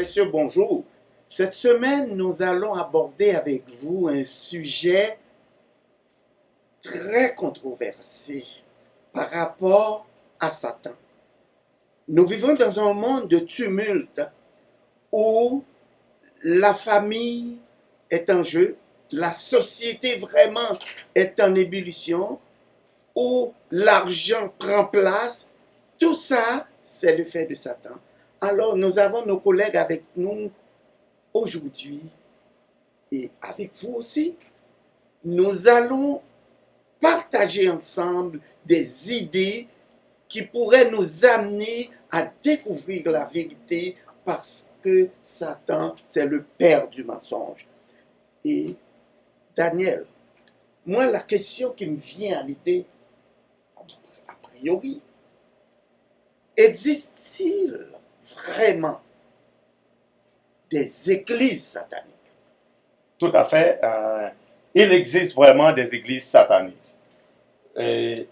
messieurs, bonjour. Cette semaine, nous allons aborder avec vous un sujet très controversé par rapport à Satan. Nous vivons dans un monde de tumulte où la famille est en jeu, la société vraiment est en ébullition, où l'argent prend place. Tout ça, c'est le fait de Satan. Alors, nous avons nos collègues avec nous aujourd'hui et avec vous aussi. Nous allons partager ensemble des idées qui pourraient nous amener à découvrir la vérité parce que Satan, c'est le père du mensonge. Et Daniel, moi, la question qui me vient à l'idée, a priori, existe-t-il vraiment des églises sataniques? Tout à fait. Il existe vraiment des églises satanistes. Je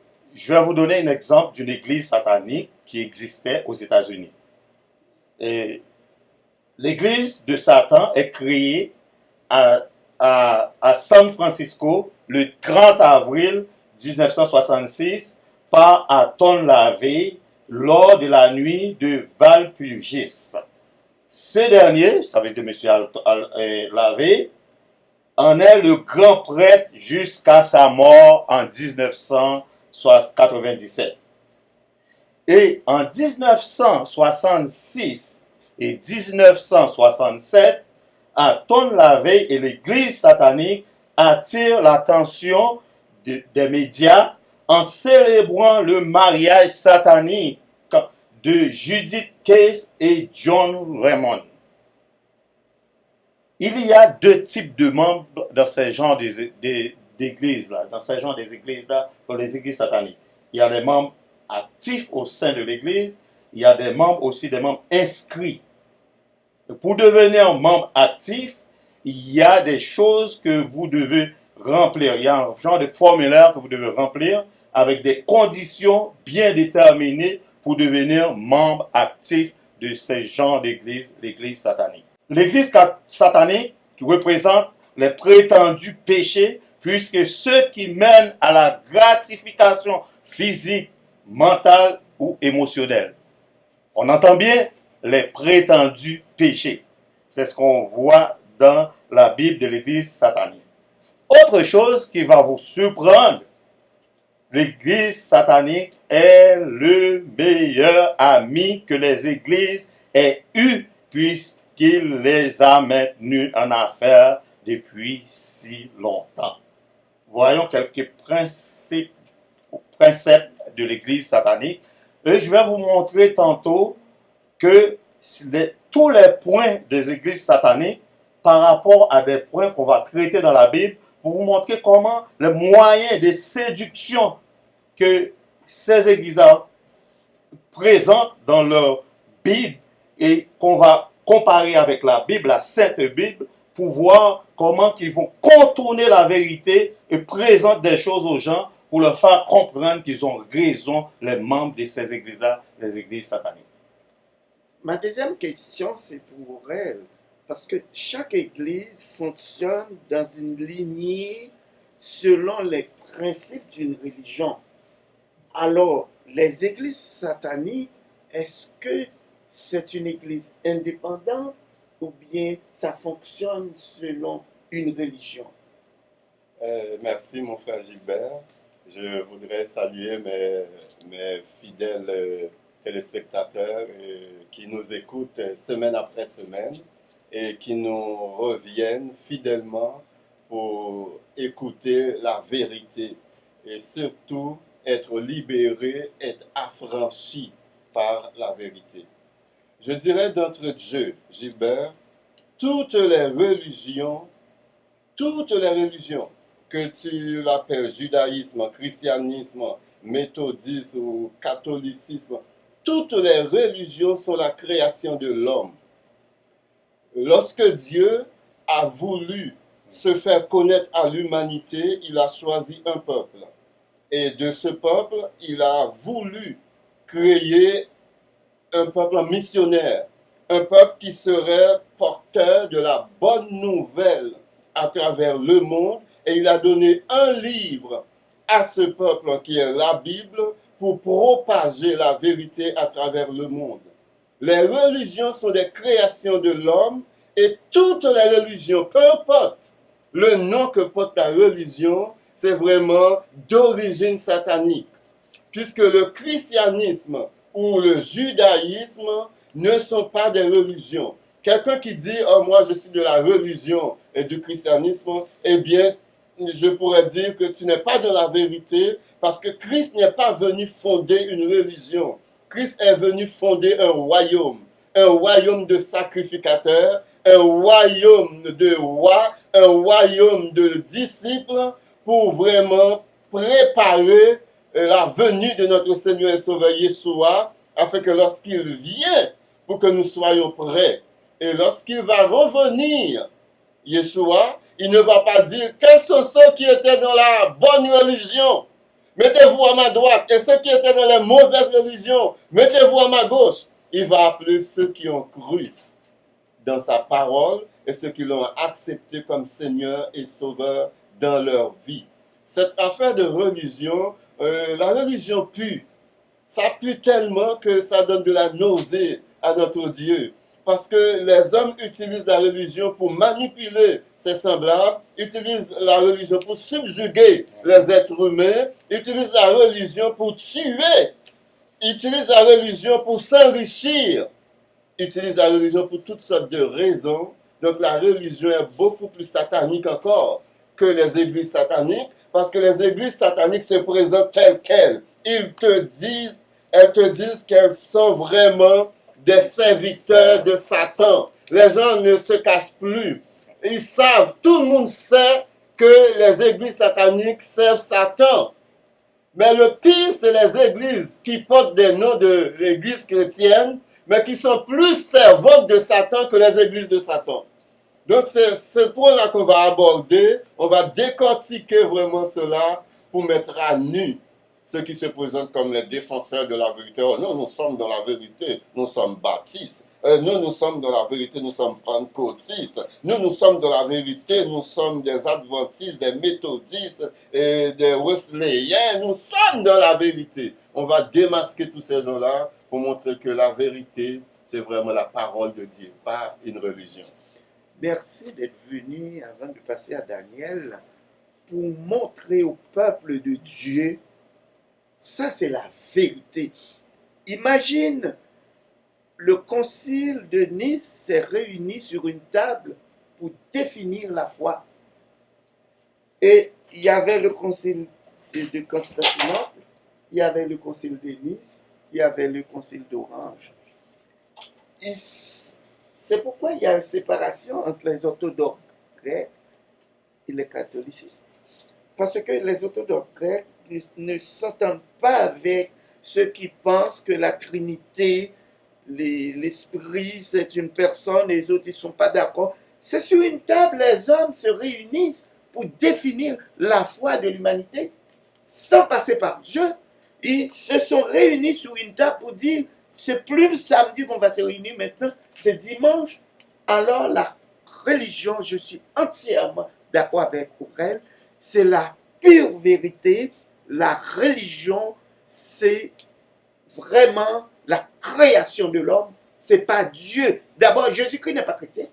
vais vous donner un exemple d'une église satanique qui existait aux États-Unis. L'église de Satan est créée à San Francisco le 30 avril 1966 par Anton LaVey lors de la nuit de Walpurgis. Ce dernier, ça veut dire M. LaVey, en est le grand prêtre jusqu'à sa mort en 1997. Et en 1966 et 1967, Anton LaVey et l'église satanique attirent l'attention des médias en célébrant le mariage satanique de Judith Case et John Raymond. Il y a deux types de membres dans ces genres d'églises-là, dans ces genres d'églises-là, dans les églises sataniques. Il y a des membres actifs au sein de l'église, il y a des membres aussi, des membres inscrits. Et pour devenir membre actif, il y a des choses que vous devez remplir. Il y a un genre de formulaire que vous devez remplir avec des conditions bien déterminées pour devenir membre actif de ces genres d'église, l'église satanique. L'église satanique qui représente les prétendus péchés, puisque ceux qui mènent à la gratification physique, mentale ou émotionnelle. On entend bien les prétendus péchés. C'est ce qu'on voit dans la Bible de l'église satanique. Autre chose qui va vous surprendre, l'église satanique est le meilleur ami que les églises aient eu, puisqu'il les a maintenus en affaires depuis si longtemps. Voyons quelques préceptes de l'église satanique. Et je vais vous montrer tantôt que tous les points des églises sataniques par rapport à des points qu'on va traiter dans la Bible pour vous montrer comment les moyens de séduction que ces églises présentent dans leur Bible et qu'on va comparer avec la Bible, la Sainte Bible, pour voir comment ils vont contourner la vérité et présentent des choses aux gens pour leur faire comprendre qu'ils ont raison, les membres de ces églises-là, les églises sataniques. Ma deuxième question, c'est pour elle, parce que chaque église fonctionne dans une lignée selon les principes d'une religion. Alors, les églises sataniques, est-ce que c'est une église indépendante ou bien ça fonctionne selon une religion? Merci mon frère Gilbert. Je voudrais saluer mes fidèles téléspectateurs qui nous écoutent semaine après semaine et qui nous reviennent fidèlement pour écouter la vérité et surtout être libérés, être affranchis par la vérité. Je dirais d'entre Dieu, Gilbert, toutes les religions, que tu l'appelles judaïsme, christianisme, méthodisme ou catholicisme, toutes les religions sont la création de l'homme. Lorsque Dieu a voulu se faire connaître à l'humanité, il a choisi un peuple. Et de ce peuple, il a voulu créer un peuple missionnaire un peuple qui serait porteur de la bonne nouvelle à travers le monde. Et il a donné un livre à ce peuple qui est la Bible pour propager la vérité à travers le monde. Les religions sont des créations de l'homme et toutes les religions, peu importe le nom que porte la religion, c'est vraiment d'origine satanique. Puisque le christianisme ou le judaïsme ne sont pas des religions. Quelqu'un qui dit « Oh, moi je suis de la religion et du christianisme », eh bien, je pourrais dire que tu n'es pas de la vérité parce que Christ n'est pas venu fonder une religion. Christ est venu fonder un royaume de sacrificateurs, un royaume de rois, un royaume de disciples pour vraiment préparer la venue de notre Seigneur et Sauveur Yeshua, afin que lorsqu'il vient, pour que nous soyons prêts, et lorsqu'il va revenir, Yeshua, il ne va pas dire quels sont ceux qui étaient dans la bonne religion, mettez-vous à ma droite, et ceux qui étaient dans les mauvaises religions, mettez-vous à ma gauche. Il va appeler ceux qui ont cru dans sa parole et ceux qui l'ont accepté comme Seigneur et Sauveur dans leur vie. Cette affaire de religion, la religion pue. Ça pue tellement que ça donne de la nausée à notre Dieu. Parce que les hommes utilisent la religion pour manipuler ses semblables, utilisent la religion pour subjuguer les êtres humains, utilisent la religion pour tuer, utilisent la religion pour s'enrichir, utilisent la religion pour toutes sortes de raisons. Donc la religion est beaucoup plus satanique encore que les églises sataniques, parce que les églises sataniques se présentent telles quelles. Elles te disent qu'elles sont vraiment des serviteurs de Satan. Les gens ne se cachent plus. Ils savent, tout le monde sait que les églises sataniques servent Satan. Mais le pire, c'est les églises qui portent des noms de l'église chrétienne, mais qui sont plus servantes de Satan que les églises de Satan. Donc c'est ce point-là qu'on va aborder. On va décortiquer vraiment cela pour mettre à nu ceux qui se présentent comme les défenseurs de la vérité. Oh, nous sommes dans la vérité, nous sommes baptistes. Nous sommes dans la vérité, nous sommes pentecôtistes. Nous sommes dans la vérité, nous sommes des adventistes, des méthodistes, et des wesleyens. Nous sommes dans la vérité. On va démasquer tous ces gens-là pour montrer que la vérité, c'est vraiment la parole de Dieu, pas une religion. Merci d'être venu avant de passer à Daniel pour montrer au peuple de Dieu, ça c'est la vérité. Imagine, le concile de Nice s'est réuni sur une table pour définir la foi. Et il y avait le concile de Constantinople, il y avait le concile de Nice, il y avait le concile d'Orange. C'est pourquoi il y a une séparation entre les orthodoxes grecs et les catholicistes. Parce que les orthodoxes grecs ne s'entendent pas avec ceux qui pensent que la Trinité, l'Esprit, c'est une personne, et les autres, ils ne sont pas d'accord. C'est sur une table, les hommes se réunissent pour définir la foi de l'humanité, sans passer par Dieu. Ils se sont réunis sur une table pour dire, c'est plus samedi qu'on va se réunir maintenant, c'est dimanche. Alors la religion, je suis entièrement d'accord avec Aurel, c'est la pure vérité. La religion, c'est vraiment la création de l'homme, c'est pas Dieu. D'abord, Jésus-Christ n'est pas chrétien.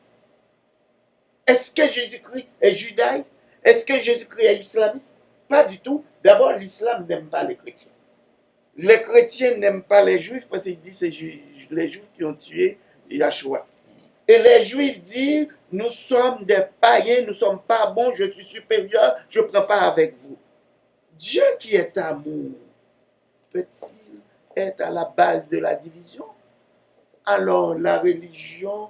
Est-ce que Jésus-Christ est judaïque? Est-ce que Jésus-Christ est islamiste? Pas du tout. D'abord, l'islam n'aime pas les chrétiens. Les chrétiens n'aiment pas les juifs parce qu'ils disent que c'est les juifs qui ont tué Yahshua. Et les juifs disent, nous sommes des païens, nous ne sommes pas bons, je suis supérieur, je ne prends pas avec vous. Dieu qui est amour, peut-il être à la base de la division? Alors la religion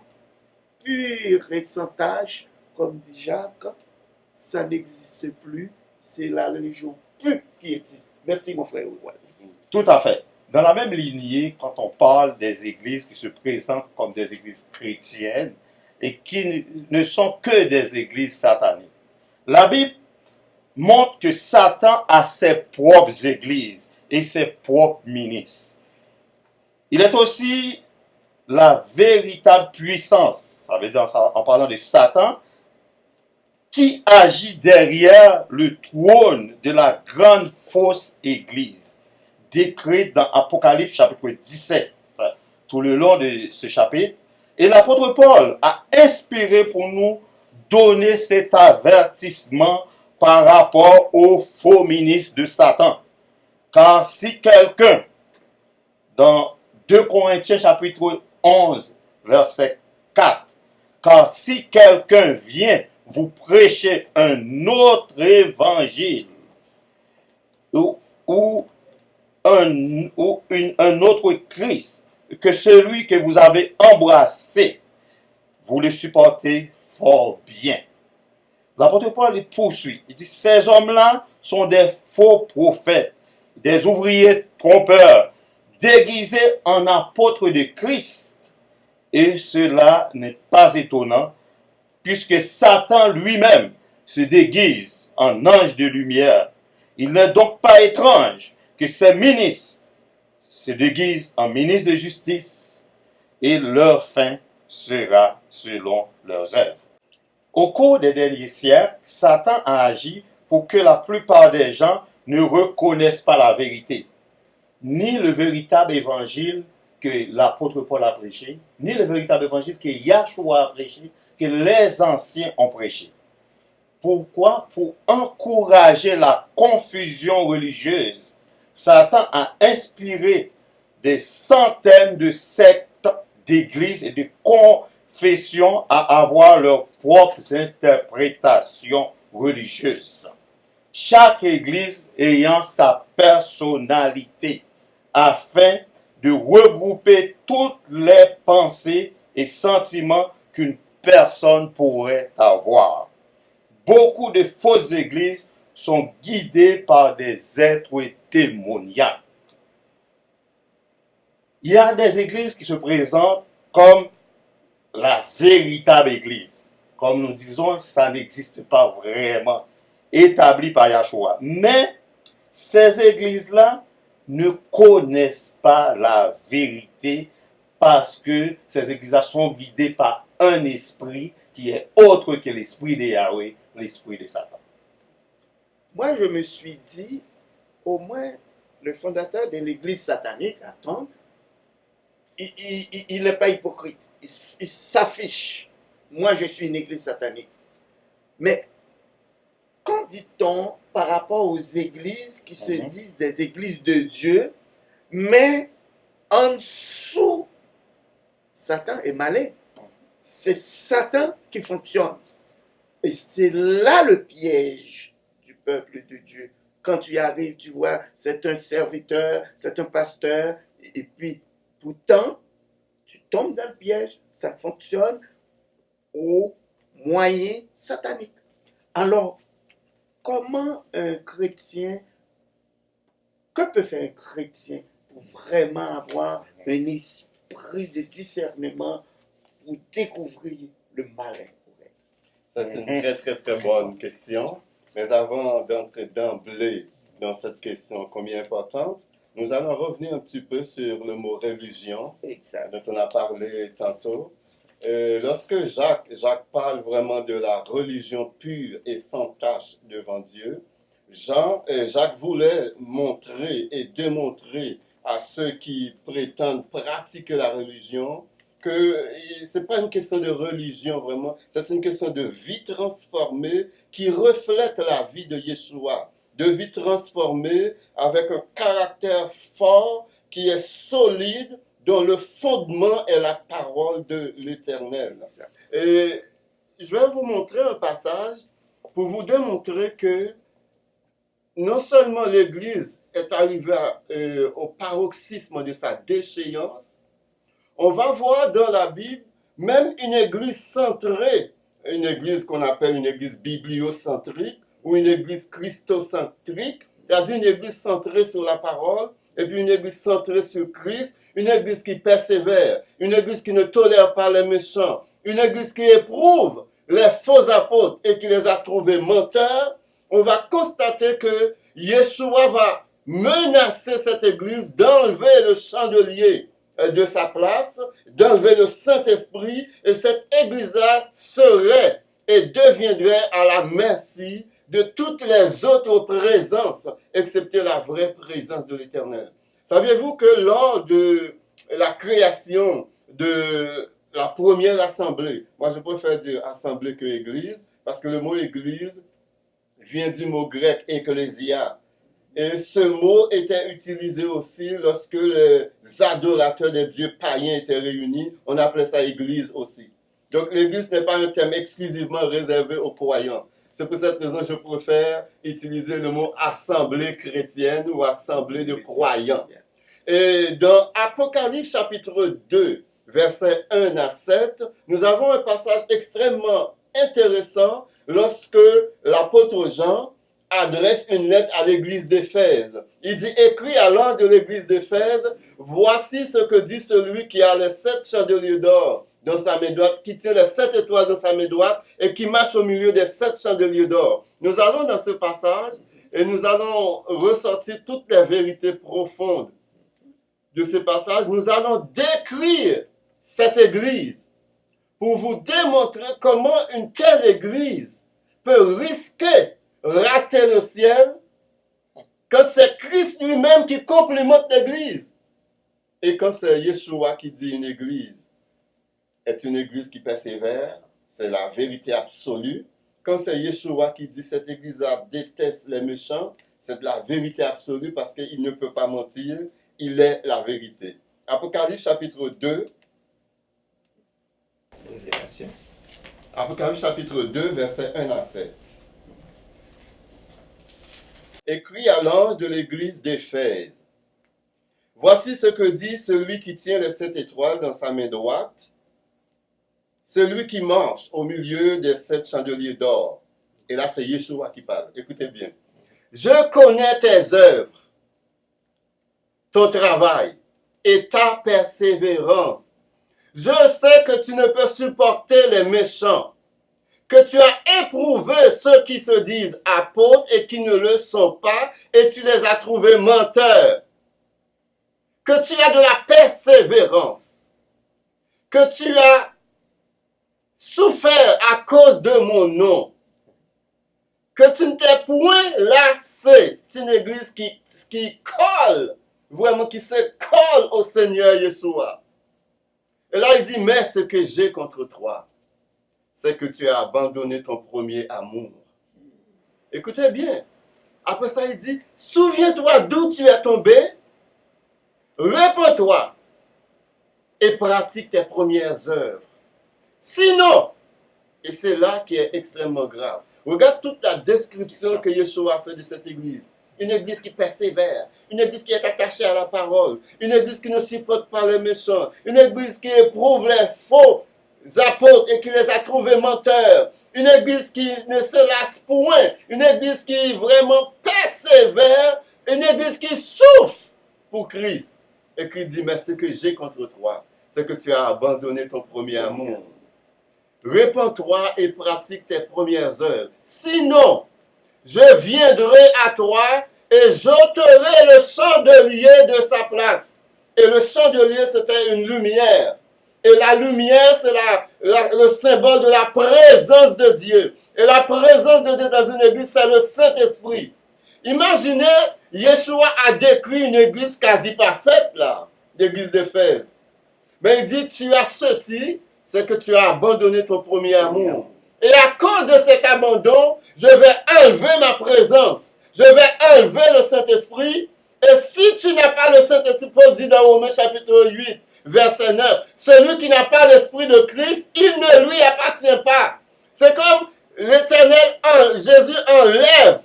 pure et sans tâche, comme dit Jacques, ça n'existe plus, c'est la religion pure qui existe. Merci mon frère. Tout à fait. Dans la même lignée, quand on parle des églises qui se présentent comme des églises chrétiennes et qui ne sont que des églises sataniques, la Bible montre que Satan a ses propres églises et ses propres ministres. Il est aussi la véritable puissance, ça veut dire en parlant de Satan, qui agit derrière le trône de la grande fausse église, décrite dans Apocalypse chapitre 17, tout le long de ce chapitre. Et l'apôtre Paul a inspiré pour nous donner cet avertissement par rapport aux faux ministres de Satan. Car si quelqu'un, dans 2 Corinthiens chapitre 11, verset 4, car si quelqu'un vient vous prêcher un autre évangile ou un autre Christ que celui que vous avez embrassé, vous le supportez fort bien. L'apôtre Paul poursuit. Il dit, ces hommes-là sont des faux prophètes, des ouvriers trompeurs, déguisés en apôtres de Christ. Et cela n'est pas étonnant, puisque Satan lui-même se déguise en ange de lumière. Il n'est donc pas étrange que ces ministres se déguisent en ministres de justice, et leur fin sera selon leurs œuvres. Au cours des derniers siècles, Satan a agi pour que la plupart des gens ne reconnaissent pas la vérité, ni le véritable évangile que l'apôtre Paul a prêché, ni le véritable évangile que Yahshua a prêché, que les anciens ont prêché. Pourquoi? Pour encourager la confusion religieuse, Satan a inspiré des centaines de sectes, d'églises et de confessions à avoir leurs propres interprétations religieuses. Chaque église ayant sa personnalité, afin de regrouper toutes les pensées et sentiments qu'une personne pourrait avoir. Beaucoup de fausses églises sont guidées par des êtres démoniaques. Il y a des églises qui se présentent comme la véritable église. Comme nous disons, ça n'existe pas vraiment, établi par Yahshua. Mais ces églises-là ne connaissent pas la vérité parce que ces églises-là sont guidées par un esprit qui est autre que l'esprit de Yahweh, l'esprit de Satan. Moi, je me suis dit, au moins, le fondateur de l'église satanique, attends, il n'est pas hypocrite. Il s'affiche. Moi, je suis une église satanique. Mais qu'en dit-on par rapport aux églises qui se disent des églises de Dieu, mais en dessous, Satan est malin. C'est Satan qui fonctionne. Et c'est là le piège du peuple de Dieu. Quand tu y arrives, tu vois, c'est un serviteur, c'est un pasteur, et puis pourtant, tu tombes dans le piège. Ça fonctionne au moyen satanique. Alors, comment un chrétien, que peut faire un chrétien pour vraiment avoir un esprit de discernement pour découvrir le malin? Ça, c'est une très, très, très bonne question. Mais avant d'entrer d'emblée dans cette question combien importante, nous allons revenir un petit peu sur le mot religion, Exact. dont on a parlé tantôt. Lorsque Jacques parle vraiment de la religion pure et sans tache devant Dieu, Jacques voulait montrer et démontrer à ceux qui prétendent pratiquer la religion que ce n'est pas une question de religion vraiment, c'est une question de vie transformée qui reflète la vie de Yeshua, de vie transformée avec un caractère fort qui est solide, dont le fondement est la parole de l'Éternel. Et je vais vous montrer un passage pour vous démontrer que non seulement l'Église est arrivée au paroxysme de sa déchéance, on va voir dans la Bible même une église centrée, une église qu'on appelle une église bibliocentrique ou une église christocentrique, c'est-à-dire une église centrée sur la parole, et puis une église centrée sur Christ, une église qui persévère, une église qui ne tolère pas les méchants, une église qui éprouve les faux apôtres et qui les a trouvés menteurs. On va constater que Yeshua va menacer cette église d'enlever le chandelier de sa place, d'enlever le Saint-Esprit, et cette église-là serait et deviendrait à la merci de toutes les autres présences, excepté la vraie présence de l'Éternel. Saviez-vous que lors de la création de la première assemblée, moi je préfère dire assemblée que église, parce que le mot église vient du mot grec ecclésia. Et ce mot était utilisé aussi lorsque les adorateurs des dieux païens étaient réunis. On appelait ça église aussi. Donc l'église n'est pas un terme exclusivement réservé aux croyants. C'est pour cette raison que je préfère utiliser le mot assemblée chrétienne ou assemblée de croyants. Et dans Apocalypse chapitre 2, versets 1 à 7, nous avons un passage extrêmement intéressant lorsque l'apôtre Jean adresse une lettre à l'église d'Éphèse. Il dit, écrit à l'ange de l'église d'Éphèse, voici ce que dit celui qui a les 7 chandeliers d'or dans sa main droite, qui tient les 7 étoiles dans sa main droite et qui marche au milieu des 7 chandeliers d'or. Nous allons dans ce passage et nous allons ressortir toutes les vérités profondes de ce passage. Nous allons décrire cette église pour vous démontrer comment une telle église peut risquer rater le ciel quand c'est Christ lui-même qui complémente l'église. Et quand c'est Yeshua qui dit une église est une église qui persévère, c'est la vérité absolue. Quand c'est Yeshua qui dit cette église-là déteste les méchants, c'est de la vérité absolue parce qu'il ne peut pas mentir, il est la vérité. Apocalypse chapitre 2. Révélation. Apocalypse chapitre 2, versets 1 à 7. Écrit à l'ange de l'église d'Éphèse. Voici ce que dit celui qui tient les 7 étoiles dans sa main droite, celui qui marche au milieu des 7 chandeliers d'or. Et là, c'est Yeshua qui parle. Écoutez bien. Je connais tes œuvres, ton travail et ta persévérance. Je sais que tu ne peux supporter les méchants, que tu as éprouvé ceux qui se disent apôtres et qui ne le sont pas, et tu les as trouvés menteurs. Que tu as de la persévérance, que tu as souffert à cause de mon nom, que tu ne t'es point lassé. C'est une église qui colle, vraiment qui se colle au Seigneur Yeshua. Et là, il dit, mais ce que j'ai contre toi, c'est que tu as abandonné ton premier amour. Écoutez bien. Après ça, il dit, souviens-toi d'où tu es tombé, répands-toi et pratique tes premières œuvres. Sinon, et c'est là qui est extrêmement grave, regarde toute la description que Yeshua a fait de cette église. Une église qui persévère, une église qui est attachée à la parole, une église qui ne supporte pas les méchants, une église qui éprouve les faux apôtres et qui les a trouvés menteurs, une église qui ne se lasse point, une église qui vraiment persévère, une église qui souffre pour Christ et qui dit, mais ce que j'ai contre toi, c'est que tu as abandonné ton premier amour. Répands-toi et pratique tes premières œuvres. Sinon, je viendrai à toi et j'ôterai le chandelier de sa place. Et le chandelier, c'était une lumière. Et la lumière, c'est le symbole de la présence de Dieu. Et la présence de Dieu dans une église, c'est le Saint-Esprit. Imaginez, Yeshua a décrit une église quasi parfaite, là, l'église d'Éphèse. Mais il dit, tu as ceci, c'est que tu as abandonné ton premier amour. Et à cause de cet abandon, je vais enlever ma présence. Je vais enlever le Saint-Esprit. Et si tu n'as pas le Saint-Esprit, Paul dit dans Romains chapitre 8, verset 9, celui qui n'a pas l'Esprit de Christ, il ne lui appartient pas. C'est comme l'Éternel, Jésus enlève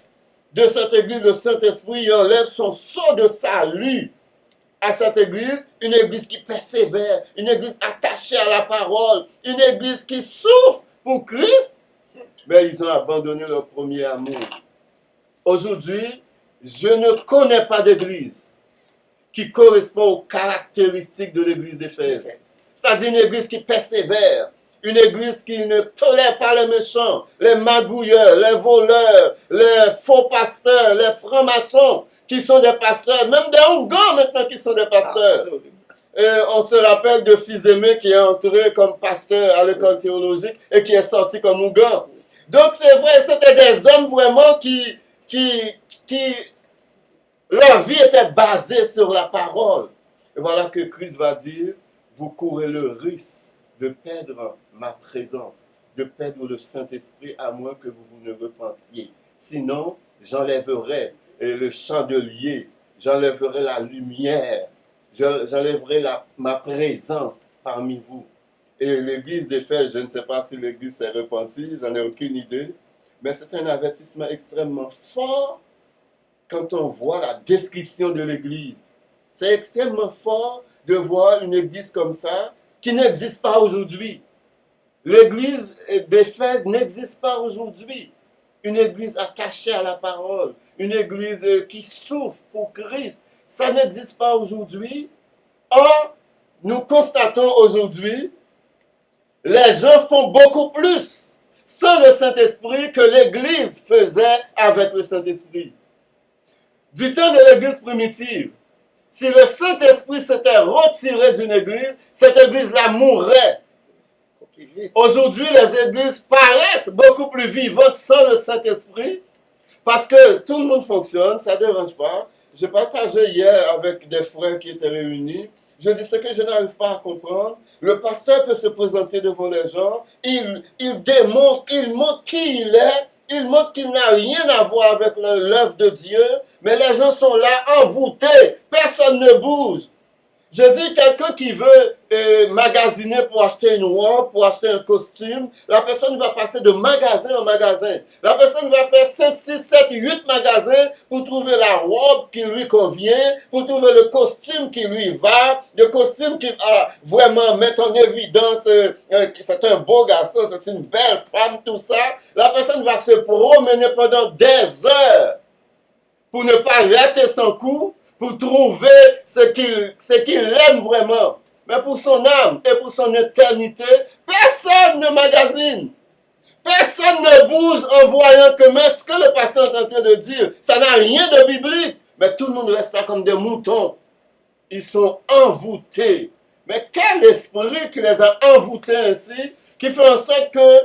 de cette église le Saint-Esprit, il enlève son sceau de salut à cette église, une église qui persévère, une église attachée à la parole, une église qui souffre pour Christ, mais ils ont abandonné leur premier amour. Aujourd'hui, je ne connais pas d'église qui correspond aux caractéristiques de l'église d'Éphèse. C'est-à-dire une église qui persévère, une église qui ne tolère pas les méchants, les magouilleurs, les voleurs, les faux pasteurs, les francs-maçons qui sont des pasteurs, même des Hongans maintenant qui sont des pasteurs. Absolument. on se rappelle de fils aimé qui est entré comme pasteur à l'école théologique et qui est sorti comme Ougan. Donc c'est vrai, c'était des hommes vraiment qui leur vie était basée sur la parole. Et voilà que Christ va dire, vous courez le risque de perdre ma présence, de perdre le Saint-Esprit à moins que vous ne repentiez. Sinon, j'enlèverai le chandelier, j'enlèverai la lumière, j'enlèverai ma présence parmi vous. Et l'église d'Éphèse, je ne sais pas si l'église s'est repentie, j'en ai aucune idée, mais c'est un avertissement extrêmement fort quand on voit la description de l'église. C'est extrêmement fort de voir une église comme ça qui n'existe pas aujourd'hui. L'église d'Éphèse n'existe pas aujourd'hui. Une église attachée à la parole, une église qui souffre pour Christ, ça n'existe pas aujourd'hui. Or, nous constatons aujourd'hui, les gens font beaucoup plus sans le Saint-Esprit que l'église faisait avec le Saint-Esprit. Du temps de l'église primitive, si le Saint-Esprit s'était retiré d'une église, cette église-là mourrait. Aujourd'hui, les églises paraissent beaucoup plus vivantes sans le Saint-Esprit parce que tout le monde fonctionne, ça ne dérange pas. Je partageais hier avec des frères qui étaient réunis. Je dis ce que je n'arrive pas à comprendre. Le pasteur peut se présenter devant les gens, il montre qui il est, il montre qu'il n'a rien à voir avec l'œuvre de Dieu, mais les gens sont là envoûtés, personne ne bouge. Je dis quelqu'un qui veut magasiner pour acheter une robe, pour acheter un costume, la personne va passer de magasin en magasin. La personne va faire 5, 6, 7, 8 magasins pour trouver la robe qui lui convient, pour trouver le costume qui lui va, le costume qui va vraiment mettre en évidence que c'est un beau garçon, c'est une belle femme, tout ça. La personne va se promener pendant des heures pour ne pas rater son coup, pour trouver ce qu'il aime vraiment. Mais pour son âme et pour son éternité, personne ne magasine. Personne ne bouge en voyant que mais ce que le pasteur est en train de dire, ça n'a rien de biblique. Mais tout le monde reste là comme des moutons. Ils sont envoûtés. Mais quel esprit qui les a envoûtés ainsi, qui fait en sorte que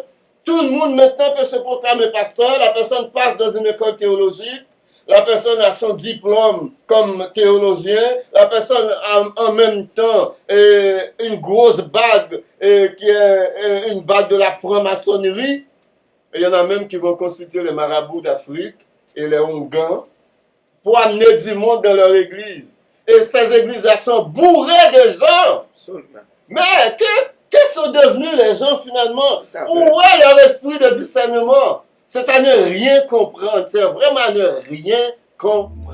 tout le monde maintenant peut se proclamer pasteur, la personne passe dans une école théologique, la personne a son diplôme comme théologien, la personne a en même temps une grosse bague qui est une bague de la franc-maçonnerie. Et il y en a même qui vont consulter les marabouts d'Afrique et les Hongans pour amener du monde dans leur église. Et ces églises-là sont bourrées de gens. Absolument. Mais que sont devenus les gens finalement? Tout à fait. Où est leur esprit de discernement? C'est à ne rien comprendre. C'est vraiment à ne rien comprendre.